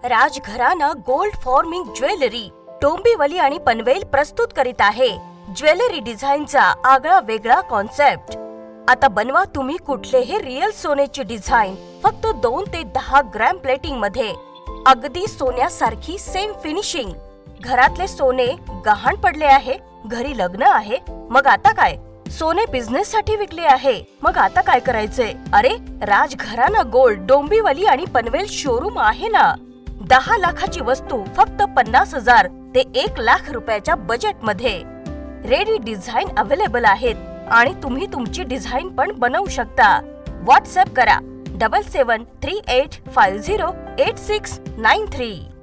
राजघराणं gold forming jewellery Dombivli आणि पनवेल प्रस्तुत करीत आहे ज्वेलरी डिझाईनचा आगळा वेगळा कॉन्सेप्ट। आता बनवा तुम्ही कुठलेही रिअल सोन्याची डिझाईन फक्त 2 ते 10 ग्रॅम प्लेटिंग मध्ये, अगदी सोन्यासारखी सेम फिनिशिंग। घरातले सोने गहाण पडले आहे, घरी लग्न आहे, मग आता काय? सोने बिझनेस साठी विकले आहे, मग आता काय करायचे? अरे राजघराणं गोल्ड डोंबिवली आणि पनवेल शोरूम आहे ना। 10 लाखाची वस्तू फक्त 50,000 ते 1 लाख रुपयाच्या बजेट मध्ये। रेडी डिझाईन अवेलेबल आहेत आणि तुम्ही तुमची डिझाईन पण बनवू शकता। व्हॉट्सअप करा 7738508693।